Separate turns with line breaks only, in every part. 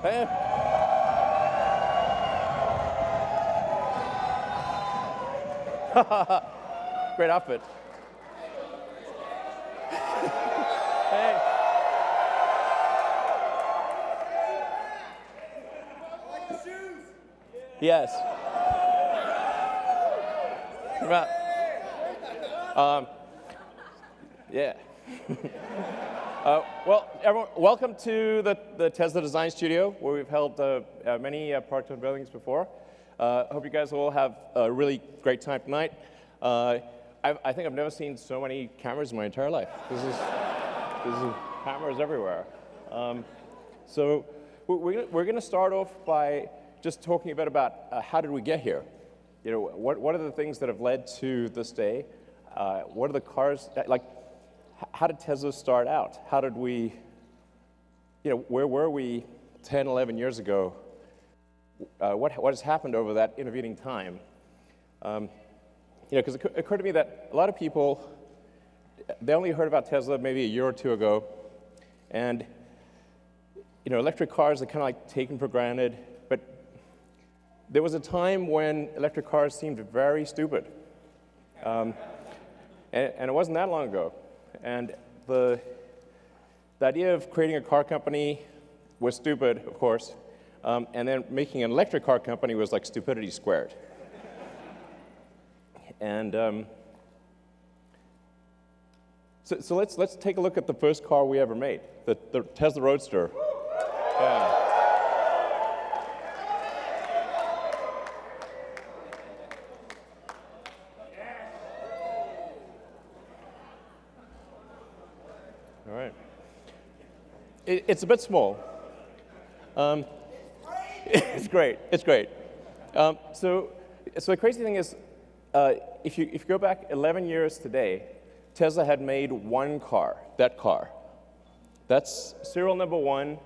Hey. Great outfit. Hey. Yes. Yeah. Well, everyone, welcome to the Tesla Design Studio, where we've held many product unveilings before. Hope you guys will have a really great time tonight. I think I've never seen so many cameras in my entire life. This is cameras everywhere. So we're going to start off by just talking a bit about how did we get here. You know, what are the things that have led to this day? What are the cars like? How did Tesla start out? How did we, you know, where were we 10, 11 years ago? What has happened over that intervening time? You know, because it occurred to me that a lot of people, they only heard about Tesla maybe a year or two ago, and you know, electric cars are kind of like taken for granted. But there was a time when electric cars seemed very stupid, and it wasn't that long ago. And the idea of creating a car company was stupid, of course, and then making an electric car company was like stupidity squared. And so let's take a look at the first car we ever made, the Tesla Roadster. Yeah. All right. It's a bit small. It's great. It's great. So the crazy thing is, if you go back 11 years today, Tesla had made one car. That car. That's serial number 1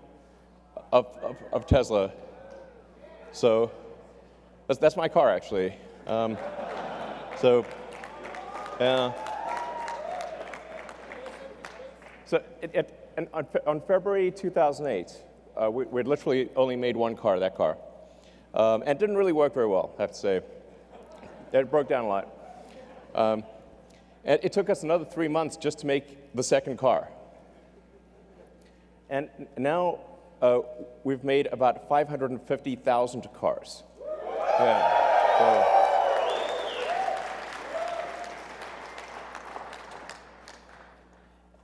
of Tesla. So that's my car actually. So yeah. So on February 2008, we'd literally only made one car, that car. And it didn't really work very well, I have to say. It broke down a lot. And it took us another 3 months just to make the second car. And now we've made about 550,000 cars. Yeah. So,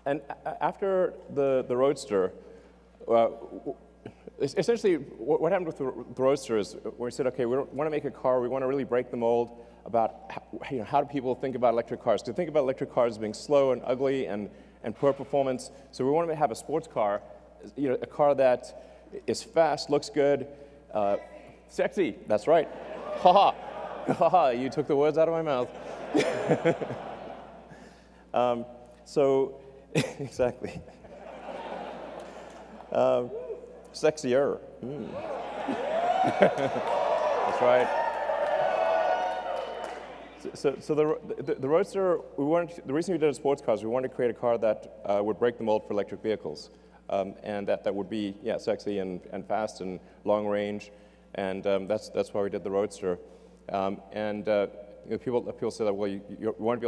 and after the Roadster, essentially what happened with the Roadster is we said, okay, we want to make a car, we want to really break the mold about how do people think about electric cars. To think about electric cars as being slow and ugly and poor performance. So we want to have a sports car, you know, a car that is fast, looks good, sexy. That's right. Ha ha. You took the words out of my mouth. So. Exactly. Sexier. That's right. So the Roadster, the reason we did a sports car is we wanted to create a car that would break the mold for electric vehicles, and that would be sexy and fast and long range, and that's why we did the Roadster. You know, people say that, well, you won't be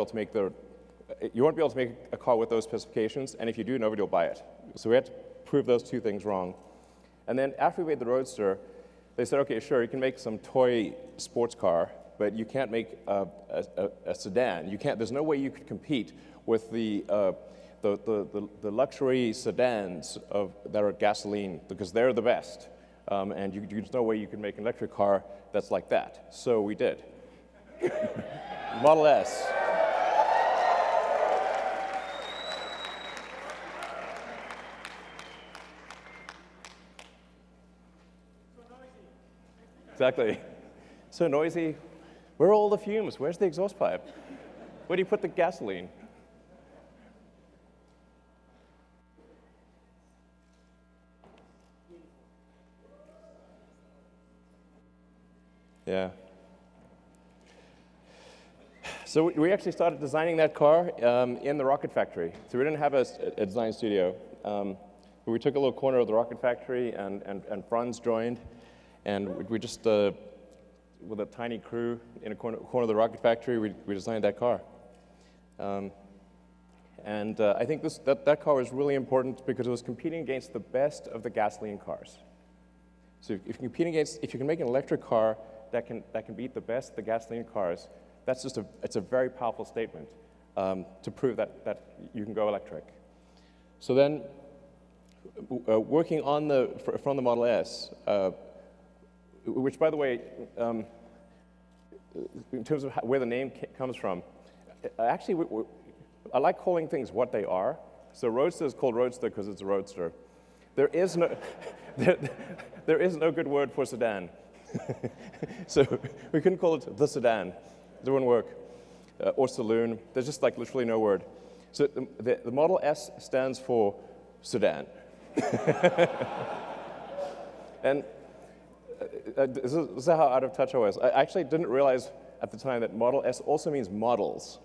able to make a car with those specifications, and if you do, nobody will buy it. So we had to prove those two things wrong. And then after we made the Roadster, they said, okay, sure, you can make some toy sports car, but you can't make a sedan. You can't. There's no way you could compete with the luxury sedans that are gasoline, because they're the best. And there's no way you can make an electric car that's like that. So we did. Model S. Exactly. So noisy. Where are all the fumes? Where's the exhaust pipe? Where do you put the gasoline? Yeah. So we actually started designing that car in the rocket factory. So we didn't have a design studio. We took a little corner of the rocket factory, and Franz joined, and we just, with a tiny crew in a corner of the rocket factory, we designed that car. I think that car was really important because it was competing against the best of the gasoline cars. So if you can make an electric car that can beat the best of the gasoline cars, it's a very powerful statement to prove that you can go electric. So then, working from the Model S, which, by the way, in terms of where the name comes from, actually, I like calling things what they are. So Roadster is called Roadster because it's a roadster. There is no good word for sedan. So we couldn't call it the sedan. It wouldn't work. Or saloon. There's just like literally no word. So the Model S stands for sedan. And this is how out of touch I was. I actually didn't realize at the time that Model S also means models.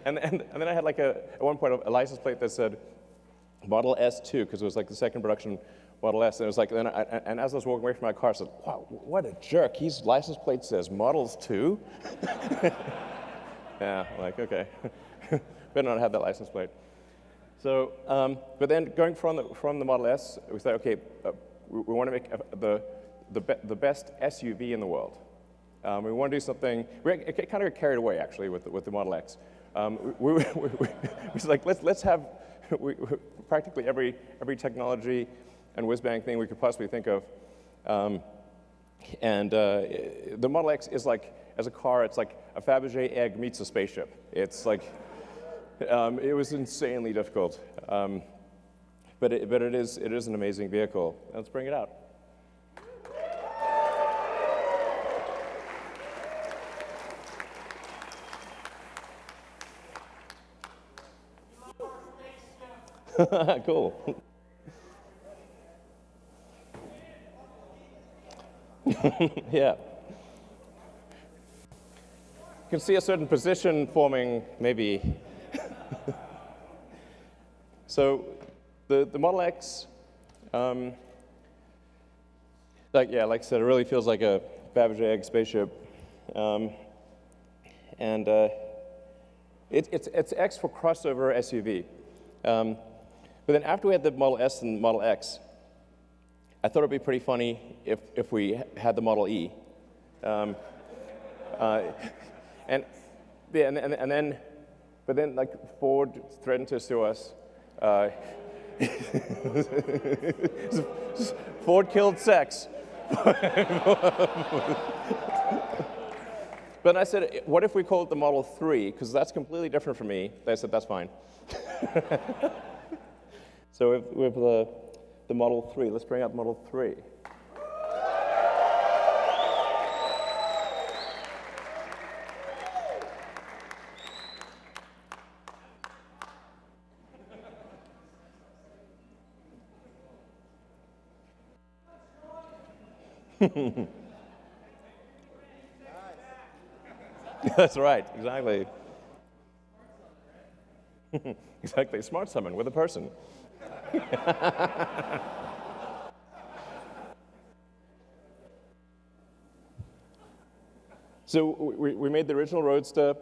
and then I had like at one point a license plate that said Model S2 because it was like the second production Model S, and it was like, and as I was walking away from my car, I said, "Wow, what a jerk! His license plate says Models 2." Yeah, I'm like, okay, better not have that license plate. So, but then going from the Model S, we said, okay, we want to make the best SUV in the world. We want to do something. We kind of got carried away actually with the Model X. We was like, let's have practically every technology and whiz-bang thing we could possibly think of. The Model X is like, as a car, it's like a Fabergé egg meets a spaceship. It's like, it was insanely difficult, but it is an amazing vehicle. Let's bring it out. Cool. Yeah. You can see a certain position forming, maybe. So the Model X, like I said, it really feels like a Fabergé egg spaceship. It's X for crossover SUV. But then after we had the Model S and Model X, I thought it'd be pretty funny if we had the Model E. But then like Ford threatened to sue us. Ford killed sex. But I said, what if we call it the Model 3? Because that's completely different from me. They said, that's fine. So we have the Model 3. Let's bring out the Model 3. That's right, exactly. Exactly, smart summon with a person. So we made the original Roadster,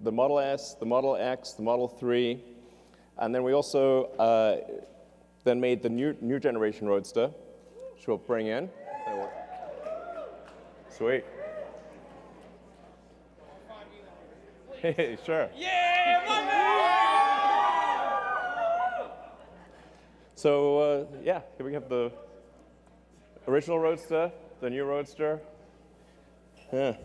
the Model S, the Model X, the Model 3, and then we also then made the new generation Roadster, which we'll bring in. Sweet. Hey, sure.
Yeah, my man!
So, yeah, here we have the original Roadster, the new Roadster. Yeah.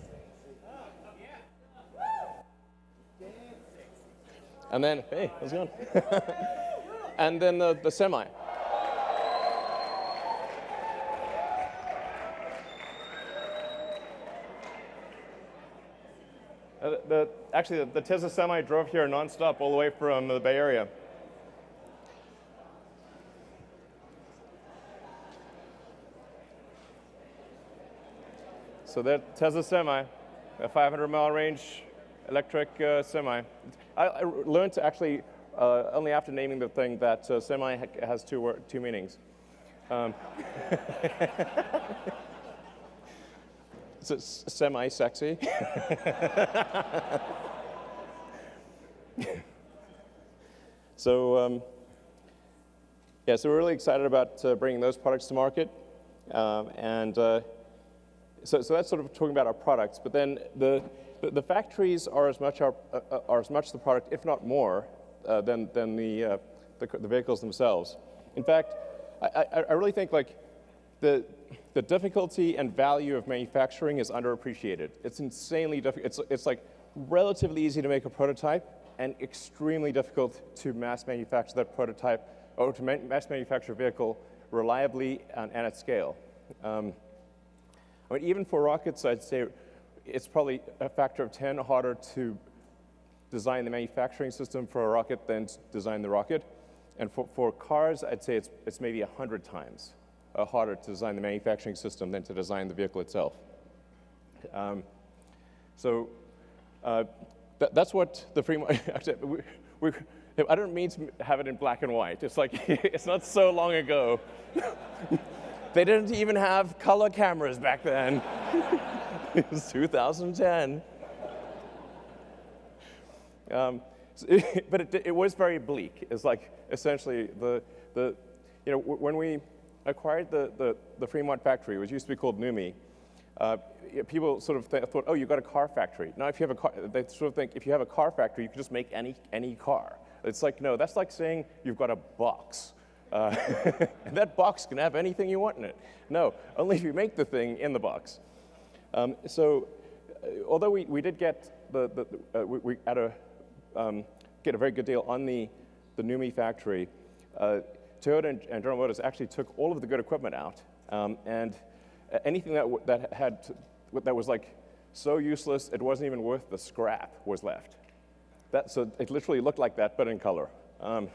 And then, hey, how's it going? And then the Semi. Actually, the Tesla Semi drove here nonstop all the way from the Bay Area. So that Tesla Semi, a 500-mile range electric semi. I learned to actually only after naming the thing that semi has two meanings. It's semi-sexy. So, yeah, so we're really excited about bringing those products to market. So that's sort of talking about our products. But then the factories are as much the product, if not more, than the vehicles themselves. In fact, I really think like the difficulty and value of manufacturing is underappreciated. It's insanely difficult. It's like relatively easy to make a prototype and extremely difficult to mass manufacture that prototype or to mass manufacture a vehicle reliably and at scale. I mean, even for rockets, I'd say it's probably a factor of 10 harder to design the manufacturing system for a rocket than to design the rocket. And for cars, I'd say it's maybe 100 times harder to design the manufacturing system than to design the vehicle itself. That's what the free market. I don't mean to have it in black and white. It's like it's not so long ago. They didn't even have color cameras back then. It was 2010. But it was very bleak. It's like essentially when we acquired the Fremont factory, which used to be called NUMMI, people sort of thought, oh, you've got a car factory. Now, if you have a car, they sort of think if you have a car factory, you can just make any car. It's like, no, that's like saying you've got a box. And that box can have anything you want in it. No, only if you make the thing in the box. Although we did get we had get a very good deal on the NUMMI factory, Toyota and General Motors actually took all of the good equipment out, and anything that was like so useless it wasn't even worth the scrap was left. So it literally looked like that, but in color. And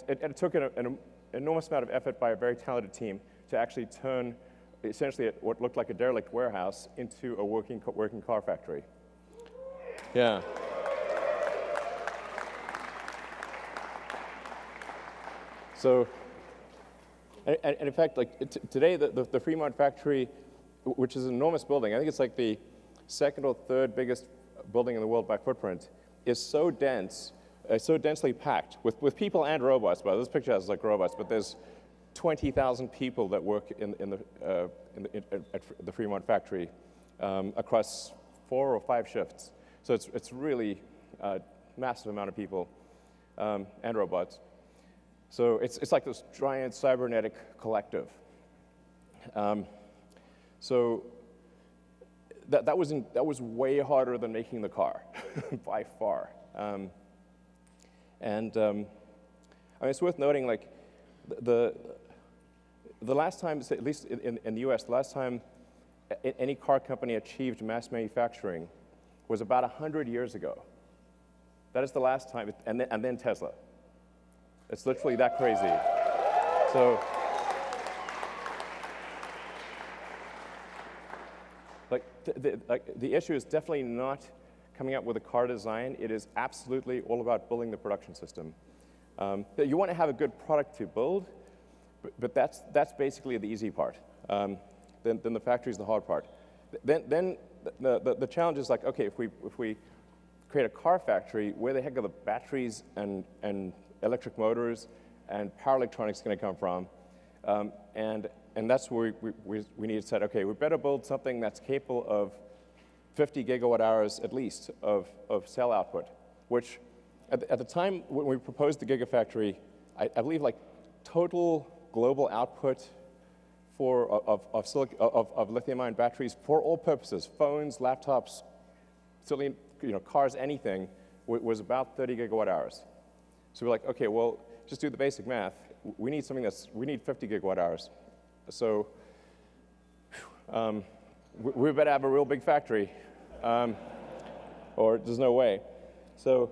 it took an enormous amount of effort by a very talented team to actually turn essentially what looked like a derelict warehouse into a working car factory. Yeah. So, and in fact, like today, the Fremont factory, which is an enormous building, I think it's like the second or third biggest building in the world by footprint, is so dense, so densely packed with people and robots. But this picture has like robots, but there's 20,000 people that work at the Fremont factory across 4 or 5 shifts. So it's really a massive amount of people and robots. So it's like this giant cybernetic collective. So that was way harder than making the car, by far. I mean, it's worth noting, like the last time, at least in the U.S., the last time any car company achieved mass manufacturing was about 100 years ago. That is the last time, and then Tesla. It's literally that crazy. So, the issue is definitely not coming up with a car design. It is absolutely all about building the production system. You want to have a good product to build, but that's basically the easy part. Then the factory is the hard part. Then the challenge is like, okay, if we create a car factory, where the heck are the batteries and electric motors and power electronics going to come from? And that's where we need to say, okay, we better build something that's capable of 50 gigawatt hours at least of cell output, which at the time when we proposed the Gigafactory, I believe like total global output of lithium-ion batteries for all purposes, phones, laptops, certainly cars, anything, was about 30 gigawatt hours. So we're like, okay, well, just do the basic math. We need 50 gigawatt hours. So we better have a real big factory, or there's no way. So,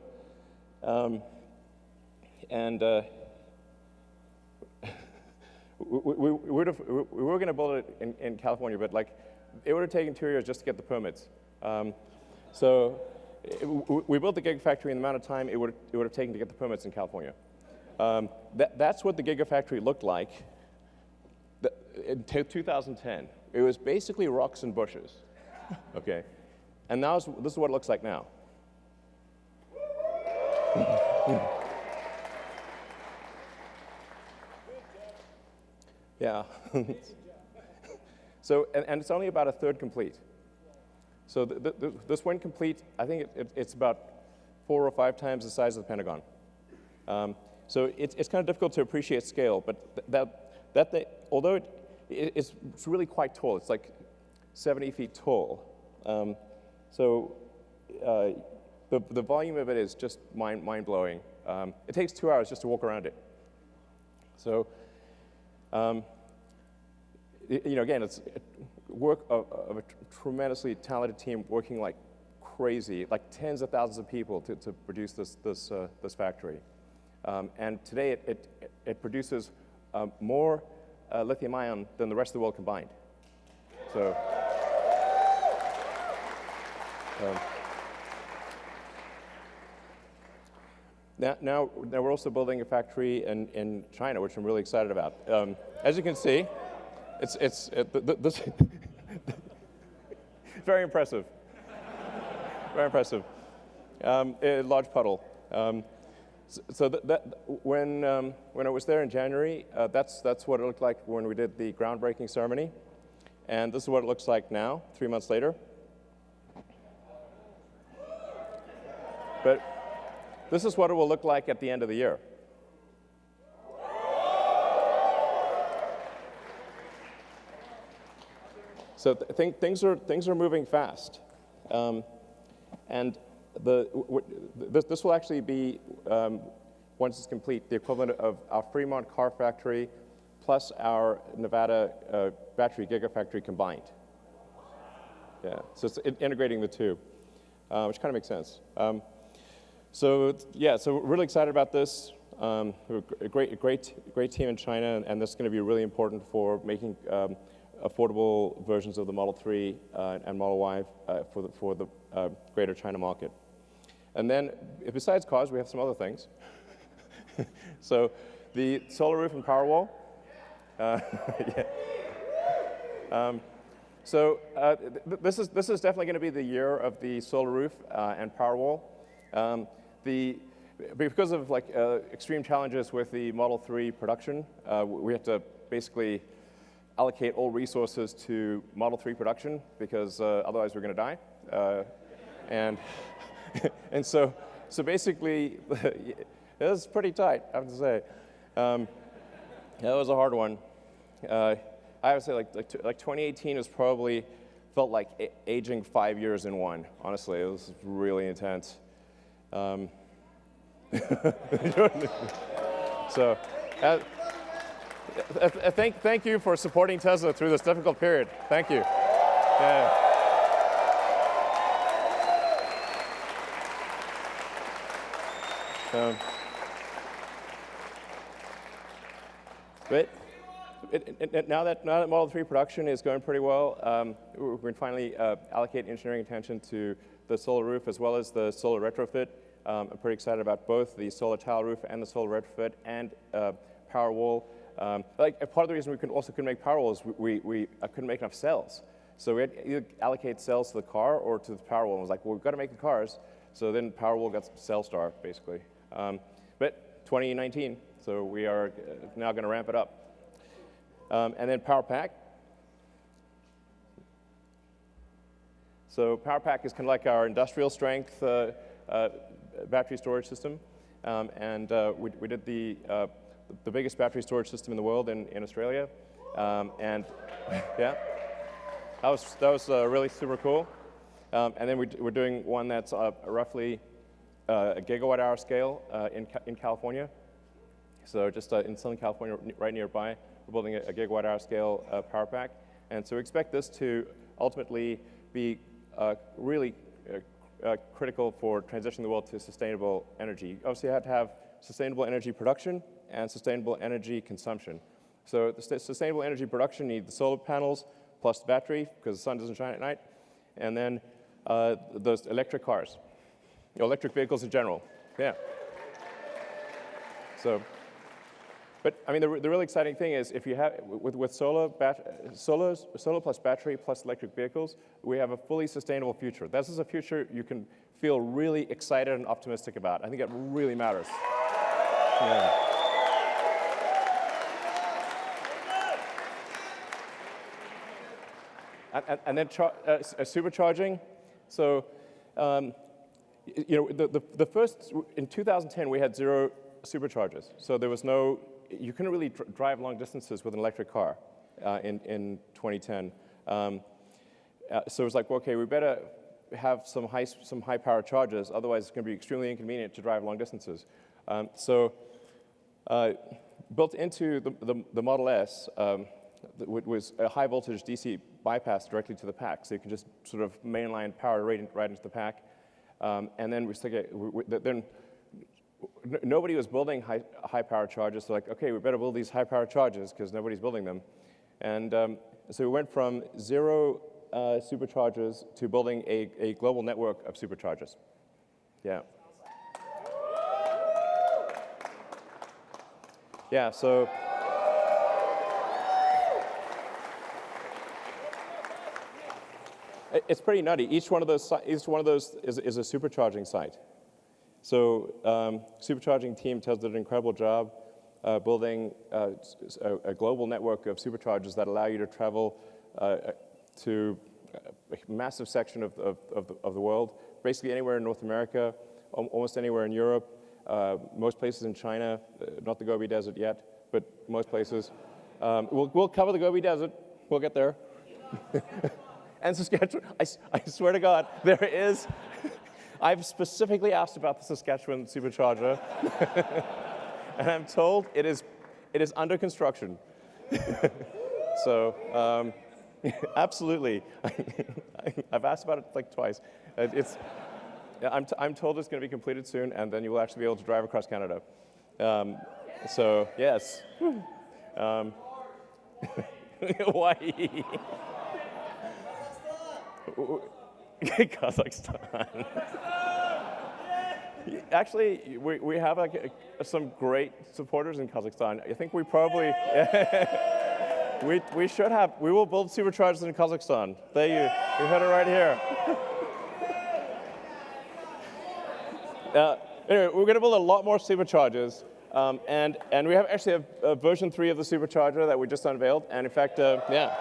we were going to build it in California, but like it would have taken 2 years just to get the permits. So we built the Gigafactory in the amount of time it would have taken to get the permits in California. That's what the Gigafactory looked like in 2010. It was basically rocks and bushes, okay? And now this is what it looks like now. Yeah. So, and it's only about a third complete. So this one complete, I think it's about 4 or 5 times the size of the Pentagon. So it's kind of difficult to appreciate scale, but although it's really quite tall, it's like 70 feet tall. So the volume of it is just mind-blowing. It takes 2 hours just to walk around it. So, again, it's work of a tremendously talented team working like crazy, like tens of thousands of people to produce this factory. And today it produces more lithium-ion than the rest of the world combined. So. Now we're also building a factory in China, which I'm really excited about. As you can see, this very impressive. Very impressive. A large puddle. So when I was there in January, that's what it looked like when we did the groundbreaking ceremony, and this is what it looks like now, 3 months later. But this is what it will look like at the end of the year. So things are moving fast, and this will actually be, once it's complete, the equivalent of our Fremont car factory plus our Nevada battery gigafactory combined. Yeah, so it's integrating the two, which kind of makes sense. So we're really excited about this. We have a great team in China, and this is going to be really important for making affordable versions of the Model 3 and Model Y for the greater China market. And then, besides cars, we have some other things. So the solar roof and Powerwall. This is definitely going to be the year of the solar roof and Powerwall. Because of extreme challenges with the Model 3 production, we have to basically allocate all resources to Model 3 production because otherwise we're going to die. And so basically, it was pretty tight, I have to say. That was a hard one. I would say like 2018 was probably felt like aging 5 years in one. Honestly, it was really intense. So, thank you for supporting Tesla through this difficult period. Thank you. Yeah. Now that Model 3 production is going pretty well, we're going to finally allocate engineering attention to the solar roof as well as the solar retrofit. I'm pretty excited about both the solar tile roof and the solar retrofit and Powerwall. Part of the reason we couldn't make Powerwall is we couldn't make enough cells. So we had to either allocate cells to the car or to the Powerwall. And it was like, well, we've got to make the cars. So then Powerwall got cell star, basically. But 2019, so we are now going to ramp it up. And then PowerPack. So PowerPack is kind of like our industrial strength battery storage system. We did the biggest battery storage system in the world in Australia. And yeah, that was really super cool. And then we're doing one that's roughly a gigawatt-hour scale in California. So just in Southern California, right nearby, we're building a gigawatt-hour scale power pack. And so we expect this to ultimately be really critical for transitioning the world to sustainable energy. Obviously, you have to have sustainable energy production and sustainable energy consumption. So the sustainable energy production needs the solar panels plus the battery, because the sun doesn't shine at night, and then those electric cars. electric vehicles in general. Yeah. So, but I mean, the really exciting thing is if you have, with solar plus battery plus electric vehicles, we have a fully sustainable future. This is a future you can feel really excited and optimistic about. I think it really matters. Yeah. And then supercharging. So, you know, the first, in 2010, we had 0 superchargers. So there was no, you couldn't really drive long distances with an electric car in 2010. So it was like, well, okay, we better have some high power chargers, otherwise it's going to be extremely inconvenient to drive long distances. So built into the Model S was a high voltage DC bypass directly to the pack, so you can just sort of mainline power right into the pack. And then we still get, then nobody was building high power chargers, so like, okay, we better build these high power chargers because nobody's building them. And so we went from 0 superchargers to building a global network of superchargers. Yeah. Yeah, so it's pretty nutty. Each one of those is a supercharging site. So supercharging team Tesla did an incredible job building a global network of superchargers that allow you to travel to a massive section of the world, basically anywhere in North America, almost anywhere in Europe, most places in China, not the Gobi Desert yet, but most places. We'll cover the Gobi Desert. We'll get there. And Saskatchewan, I swear to God, there is. I've specifically asked about the Saskatchewan supercharger, and I'm told it is under construction. So absolutely, I've asked about it like twice. I'm told it's going to be completed soon, and then you will actually be able to drive across Canada. So yes, Hawaii. Kazakhstan. Actually, we have like some great supporters in Kazakhstan. I think we probably we should have. We will build superchargers in Kazakhstan. There you heard it right here. Anyway, we're going to build a lot more superchargers, and we actually have version 3 of the supercharger that we just unveiled. And in fact, yeah.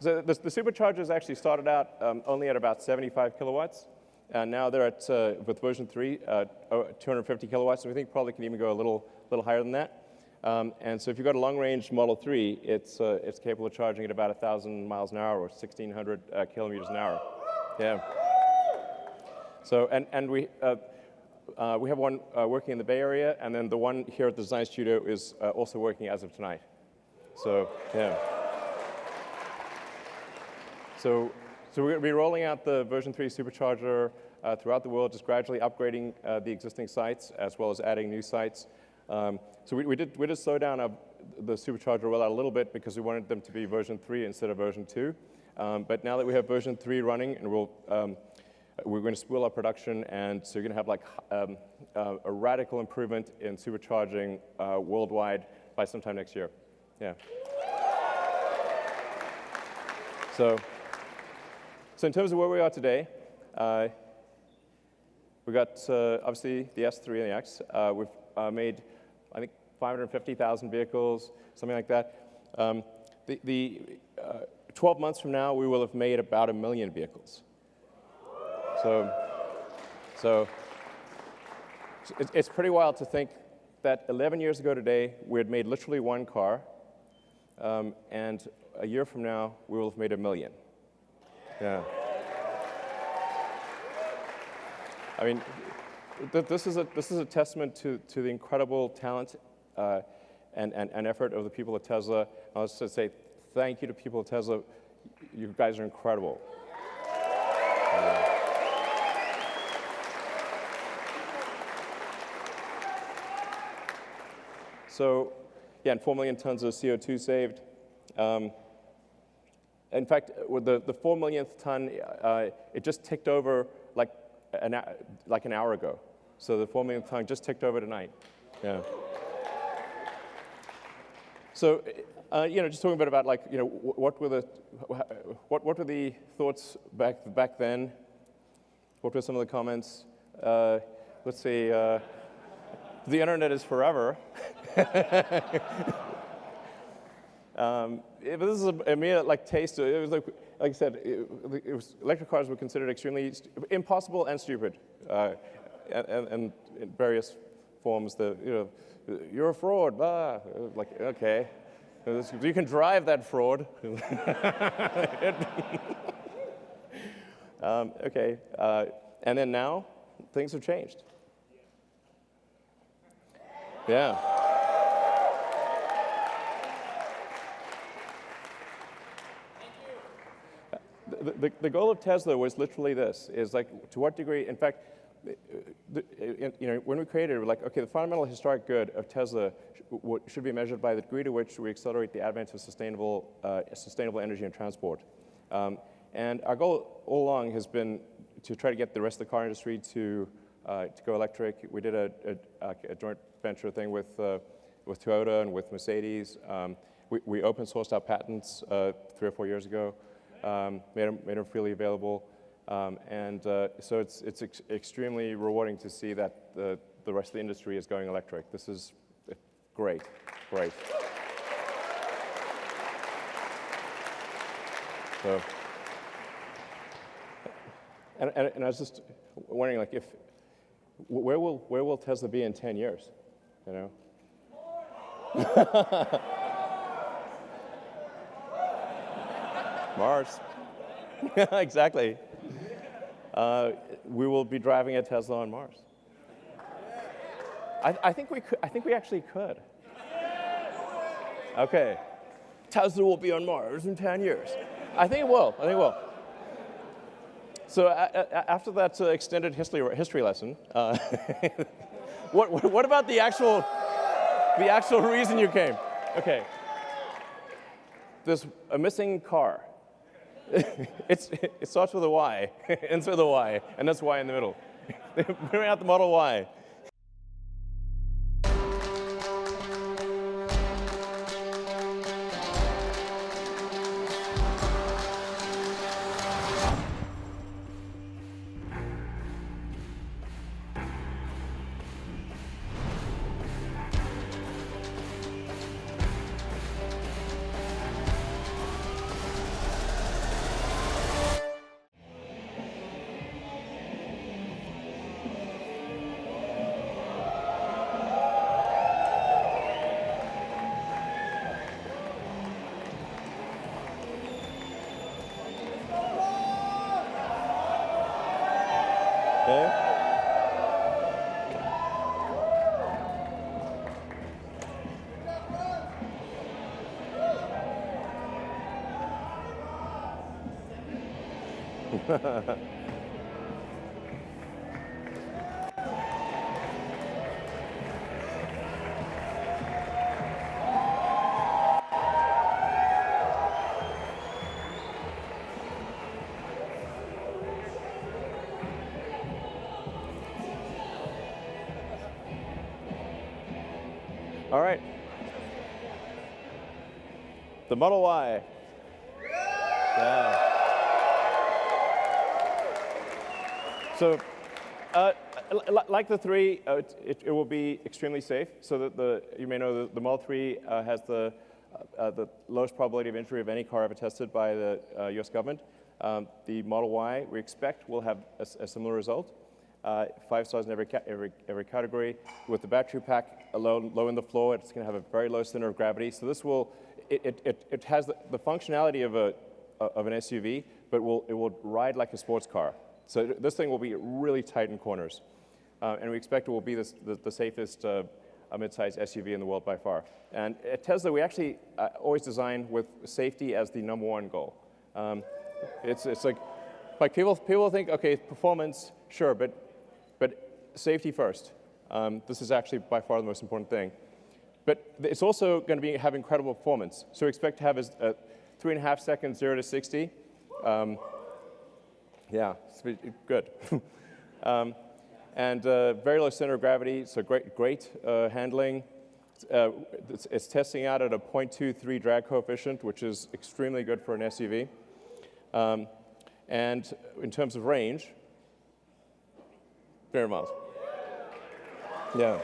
So the superchargers actually started out only at about 75 kilowatts, and now they're at, with version 3, 250 kilowatts, so we think probably can even go a little higher than that. And so if you've got a long-range Model 3, it's capable of charging at about 1,000 miles an hour or 1,600 kilometers an hour. Yeah. So, and we have one working in the Bay Area, and then the one here at the design studio is also working as of tonight. So, yeah. So we're going to be rolling out the version 3 supercharger throughout the world, just gradually upgrading the existing sites as well as adding new sites. So we did slow down the supercharger rollout a little bit because we wanted them to be version 3 instead of version 2. But now that we have version 3 running, and we're going to spool up production, and so you're going to have like a radical improvement in supercharging worldwide by sometime next year. Yeah. So in terms of where we are today, we got obviously the S3 and the X. We've made, I think, 550,000 vehicles, something like that. 12 months from now, we will have made about 1 million vehicles. So it's pretty wild to think that 11 years ago today, we had made literally 1 car, and a year from now, we will have made 1 million. Yeah. I mean, this is a testament to the incredible talent and effort of the people at Tesla. I was to say thank you to people at Tesla. You guys are incredible. So, yeah, and 4 million tons of CO2 saved. In fact, with the 4 millionth ton, it just ticked over like an hour ago. So the 4 millionth ton just ticked over tonight. Yeah. So, just talking a bit about like, what were the thoughts back then? What were some of the comments? Let's see. The internet is forever. But this is a mere like taste. It was like I said, electric cars were considered extremely impossible and stupid, and in various forms. You're a fraud. Blah. Like, okay, you can drive that fraud. Okay, and then now things have changed. Yeah. The goal of Tesla was literally this, is like, to what degree, in fact, when we created it, we're like, okay, the fundamental historic good of Tesla should be measured by the degree to which we accelerate the advent of sustainable energy and transport. And our goal all along has been to try to get the rest of the car industry to go electric. We did a joint venture thing with Toyota and with Mercedes. We open sourced our patents 3 or 4 years ago. Made them freely available, so it's extremely rewarding to see that the rest of the industry is going electric. This is great. So, and I was just wondering, like, where will Tesla be in 10 years? Mars. Exactly. We will be driving a Tesla on Mars. I think we could. I think we actually could. Okay. Tesla will be on Mars in 10 years. I think it will. So after that extended history lesson, what about the actual reason you came? Okay. There's a missing car. It starts with a Y, ends with a Y, and that's Y in the middle. Bring out the Model Y. All right. The Model Y. Yeah. So, like the 3, it will be extremely safe. So that you may know the Model 3 has the lowest probability of injury of any car ever tested by the US government. The Model Y, we expect, will have a similar result. 5 stars in every category. With the battery pack low in the floor, it's going to have a very low center of gravity. So this it has the functionality of an SUV, but it will ride like a sports car. So this thing will be really tight in corners, and we expect it will be the safest mid-sized SUV in the world by far. And at Tesla, we actually always design with safety as the #1 goal. It's like people think, okay, performance, sure, but safety first. This is actually by far the most important thing. But it's also going to have incredible performance. So we expect to have 3.5 seconds, 0 to 60. Yeah, it's good. And very low center of gravity, so great handling. It's testing out at a 0.23 drag coefficient, which is extremely good for an SUV. And in terms of range, 300 miles. Yeah.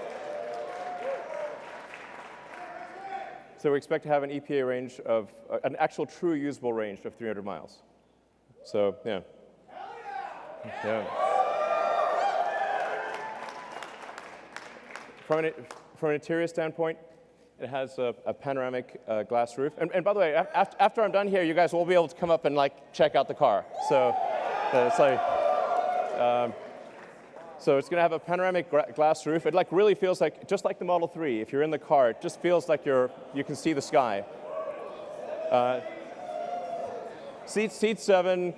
So we expect to have an EPA range of, an actual true usable range of 300 miles. So, yeah. Yeah. From an interior standpoint, it has a panoramic glass roof. And by the way, after I'm done here, you guys will be able to come up and like check out the car. So it's like, so it's going to have a panoramic glass roof. It like really feels like, just like the Model 3, if you're in the car, it just feels like you can see the sky. Seat 7,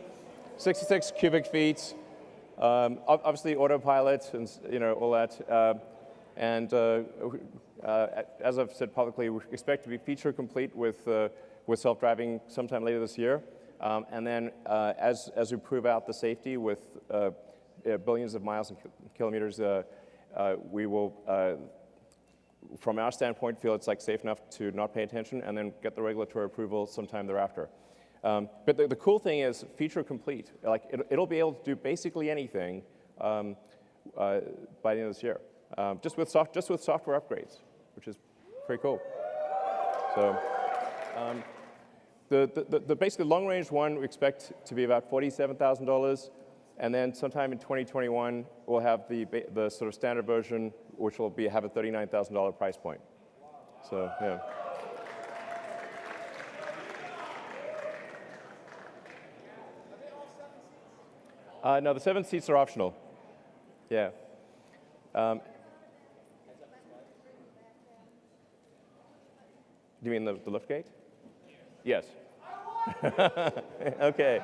66 cubic feet. Obviously autopilot and all that. As I've said publicly, we expect to be feature complete with self-driving sometime later this year. And then as we prove out the safety with billions of miles and kilometers, we will, from our standpoint, feel it's like safe enough to not pay attention and then get the regulatory approval sometime thereafter. But the cool thing is feature complete. Like it'll be able to do basically anything by the end of this year. Just with software upgrades, which is pretty cool. So the basically long-range one we expect to be about $47,000, and then sometime in 2021 we'll have the sort of standard version, which will have a $39,000 price point. So yeah. No, the 7 seats are optional. Yeah. Do you mean the lift gate? Yes. Okay.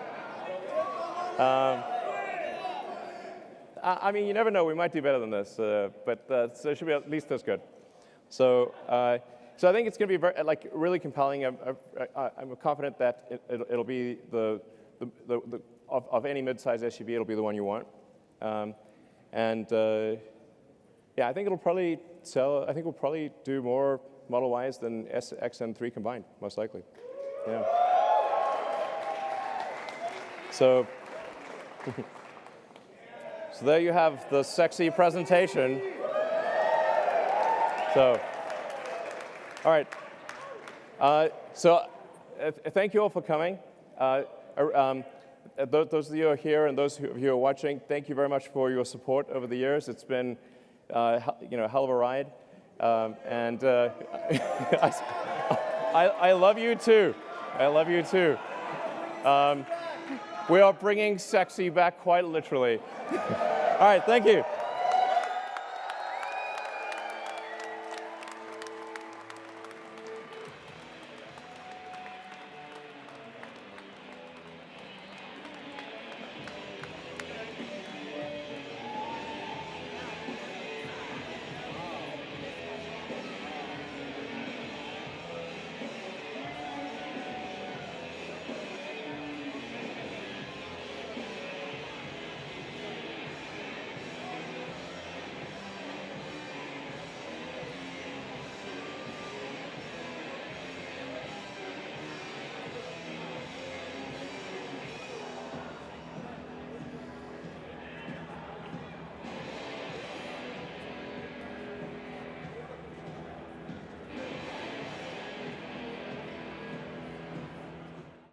I mean, you never know. We might do better than this, but so it should be at least as good. So, so I think it's going to be really compelling. I'm confident that it'll be of any mid-size SUV, it'll be the one you want. Yeah, I think it'll probably sell. I think we'll probably do more Model Ys than S, X, and 3 combined, most likely. Yeah. So, so there you have the sexy presentation. So, all right. Thank you all for coming. Those of you who are here and those of you who are watching, thank you very much for your support over the years. It's been a hell of a ride. I love you too. I love you too. We are bringing sexy back quite literally. All right, thank you.